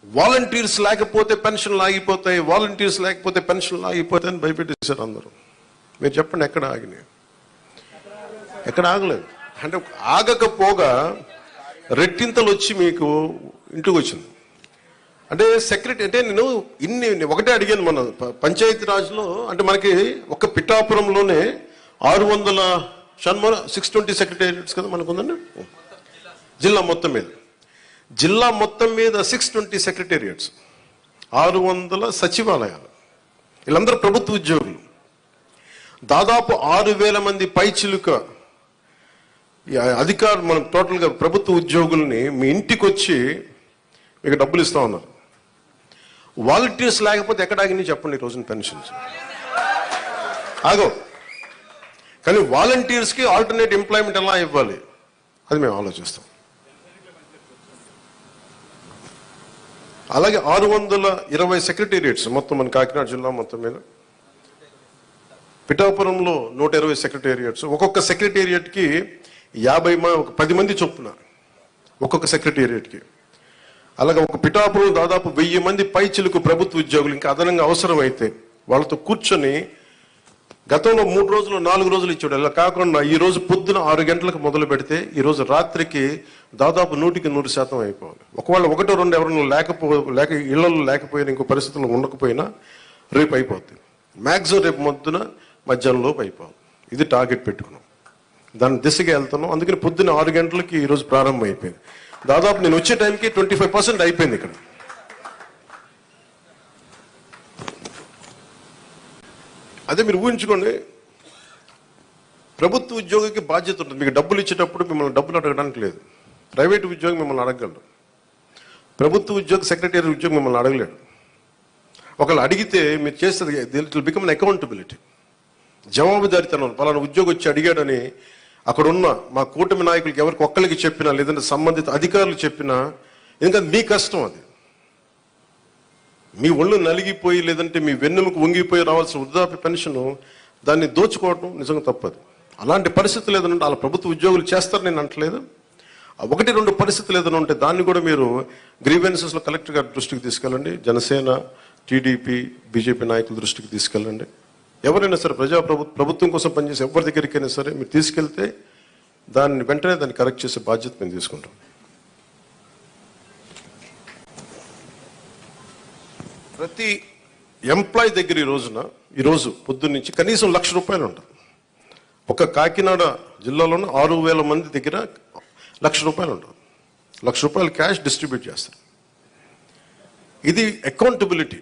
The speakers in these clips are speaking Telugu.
వాలంటీర్స్ లేకపోతే పెన్షన్లు ఆగిపోతాయి, వాలంటీర్స్ లేకపోతే పెన్షన్లు ఆగిపోతాయి అని భయపెట్టేశారు అందరూ. మీరు చెప్పండి ఎక్కడ ఆగినాయి? ఎక్కడ ఆగలేదు. అంటే ఆగకపోగా రెట్టింతలు వచ్చి మీకు ఇంటికి వచ్చింది. అంటే సెక్రటరీ అంటే నేను ఒకటే అడిగాను మన పంచాయతీ రాజ్లో. అంటే మనకి ఒక పిఠాపురంలోనే 620 సెక్రటేరియట్స్ కదా మనకు ఉందండి. జిల్లా మొత్తం మీద 620 సెక్రటేరియట్స్, 600 సచివాలయాలు. వీళ్ళందరూ ప్రభుత్వ ఉద్యోగులు. దాదాపు 6,000 మంది పైచిలుక అధికారులు మనం టోటల్గా ప్రభుత్వ ఉద్యోగుల్ని మీ ఇంటికి వచ్చి మీకు డబ్బులు ఇస్తా ఉన్నారు. వాలంటీర్స్ లేకపోతే ఎక్కడ ఆగినాయి చెప్పండి ఈ రోజున పెన్షన్స్? ఆగో. కానీ వాలంటీర్స్కి ఆల్టర్నేట్ ఎంప్లాయ్మెంట్ ఎలా ఇవ్వాలి అది మేము ఆలోచిస్తాం. అలాగే 620 సెక్రటేరియట్స్ మొత్తం మన కాకినాడ జిల్లా మొత్తం మీద. పిఠాపురంలో 120 సెక్రటేరియట్స్. ఒక్కొక్క సెక్రటేరియట్కి 10 మంది చొప్పున ఒక్కొక్క సెక్రటేరియట్కి. అలాగే ఒక పిఠాపురం దాదాపు 1000 మంది పైచిలుకు ప్రభుత్వ ఉద్యోగులు ఇంకా అదనంగా అవసరమైతే వాళ్ళతో కూర్చొని గతంలో 3 రోజులు 4 రోజులు ఇచ్చాడు. అలా కాకుండా ఈ రోజు పొద్దున 6 గంటలకు మొదలు పెడితే ఈ రోజు రాత్రికి దాదాపు 100% అయిపోవాలి. ఒకవేళ 1-2 ఎవరైనా లేక ఇళ్లలో లేకపోయినా ఇంకో పరిస్థితుల్లో ఉండకపోయినా రేపు అయిపోద్ది. మ్యాక్సిమం రేపు మధ్యాహ్నంలోపు అయిపోవాలి. ఇది టార్గెట్ పెట్టుకున్నాం, దాని దిశగా వెళ్తున్నాం. అందుకని పొద్దున్న 6 గంటలకి ఈరోజు ప్రారంభం అయిపోయింది. దాదాపు నేను వచ్చే టైంకి 25% అయిపోయింది ఇక్కడ. అదే మీరు ఊహించుకోండి, ప్రభుత్వ ఉద్యోగికి బాధ్యత ఉంటుంది. మీకు డబ్బులు ఇచ్చేటప్పుడు మిమ్మల్ని డబ్బులు అడగడానికి లేదు. ప్రైవేట్ ఉద్యోగి మిమ్మల్ని అడగలడు, ప్రభుత్వ ఉద్యోగి సెక్రటరీ ఉద్యోగి మిమ్మల్ని అడగలేడు. ఒకళ్ళు అడిగితే మీరు చేస్తుంది it will become an accountability, జవాబుదారీతనం. పలానా ఉద్యోగి వచ్చి అడిగాడని అక్కడున్న మా కూటమి నాయకులకి ఎవరికి ఒక్కరికి చెప్పినా లేదంటే సంబంధిత అధికారులు చెప్పినా, ఎందుకంటే మీ కష్టం అది. మీ ఒళ్ళు నలిగిపోయి లేదంటే మీ వెన్నెముకు వంగిపోయి రావాల్సిన వృద్ధాప్య పెన్షన్ దాన్ని దోచుకోవడం నిజంగా తప్పదు. అలాంటి పరిస్థితులు ఏదైనా అలా ప్రభుత్వ ఉద్యోగులు చేస్తారు నేను అంటలేదు. 1-2 పరిస్థితులు ఏదైనా ఉంటే దాన్ని కూడా మీరు గ్రీవెన్సెస్లో కలెక్టర్ గారి దృష్టికి తీసుకెళ్ళండి. జనసేన, టీడీపీ, బీజేపీ నాయకుల దృష్టికి తీసుకెళ్ళండి. ఎవరైనా సరే ప్రభుత్వం కోసం పనిచేసే ఎవరి దగ్గరికైనా సరే మీరు తీసుకెళ్తే దాన్ని వెంటనే దాన్ని కరెక్ట్ చేసే బాధ్యత మేము తీసుకుంటాం. ప్రతి ఎంప్లాయీ దగ్గర ఈరోజు పొద్దున్న నుంచి కనీసం ₹1,00,000 ఉంటుంది. ఒక కాకినాడ జిల్లాలోనే 6,000 మంది దగ్గర ₹1,00,000 ఉంటుంది. ₹1,00,000 క్యాష్ డిస్ట్రిబ్యూట్ చేస్తారు. ఇది అకౌంటబిలిటీ.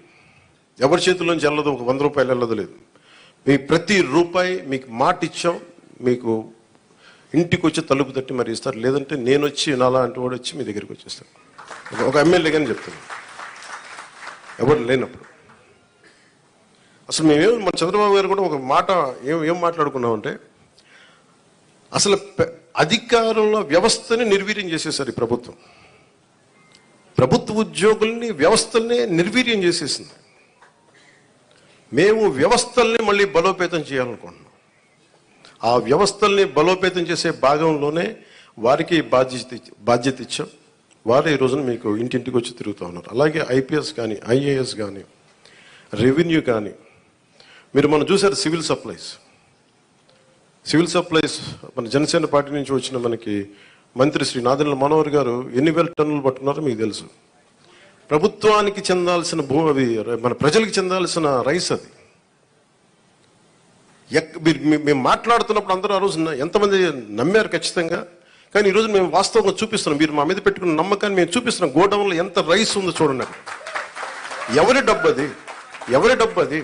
ఎవరి చేతుల్లోంచి వెళ్ళదు, ఒక ₹100 వెళ్ళదు లేదు. మీ ప్రతి రూపాయి మీకు మాట ఇచ్చాం, మీకు ఇంటికి వచ్చి తలుపు తట్టి మరి ఇస్తారు. లేదంటే నేను వచ్చి నాలా అంటే వాడు వచ్చి మీ దగ్గరికి వచ్చేస్తాను. ఒక ఎమ్మెల్యే కానీ చెప్తాను ఎవరు లేనప్పుడు. అసలు మన చంద్రబాబు గారు కూడా ఒక మాట ఏం మాట్లాడుకున్నామంటే, అసలు అధికారుల వ్యవస్థని నిర్వీర్యం చేసేసారు ఈ ప్రభుత్వం. ప్రభుత్వ ఉద్యోగుల్ని వ్యవస్థల్ని నిర్వీర్యం చేసేసింది. మేము వ్యవస్థల్ని మళ్ళీ బలోపేతం చేయాలనుకుంటున్నాం. ఆ వ్యవస్థల్ని బలోపేతం చేసే భాగంలోనే వారికి బాధ్యత ఇచ్చాం. వారు ఈ రోజున మీకు ఇంటింటికి వచ్చి తిరుగుతూ ఉన్నారు. అలాగే ఐపీఎస్ కానీ, ఐఏఎస్ కానీ, రెవెన్యూ కానీ. మనం చూసారు సివిల్ సప్లైస్ మన జనసేన పార్టీ నుంచి వచ్చిన మనకి మంత్రి శ్రీ నాదెండ్ల మనోహర్ గారు ఎన్ని వేల టన్నులు పట్టుకున్నారో మీకు తెలుసు. ప్రభుత్వానికి చెందాల్సిన అది మన ప్రజలకు చెందాల్సిన రైస్ అది. మేము మాట్లాడుతున్నప్పుడు అందరూ ఆ రోజు ఎంతమంది నమ్మారు ఖచ్చితంగా. కానీ ఈరోజు మేము వాస్తవంగా చూపిస్తున్నాం. మీరు మా మీద పెట్టుకున్న నమ్మకాన్ని మేము చూపిస్తున్నాం. గోడౌన్లో ఎంత రైస్ ఉందో చూడండి. ఎవరి డబ్బు అది?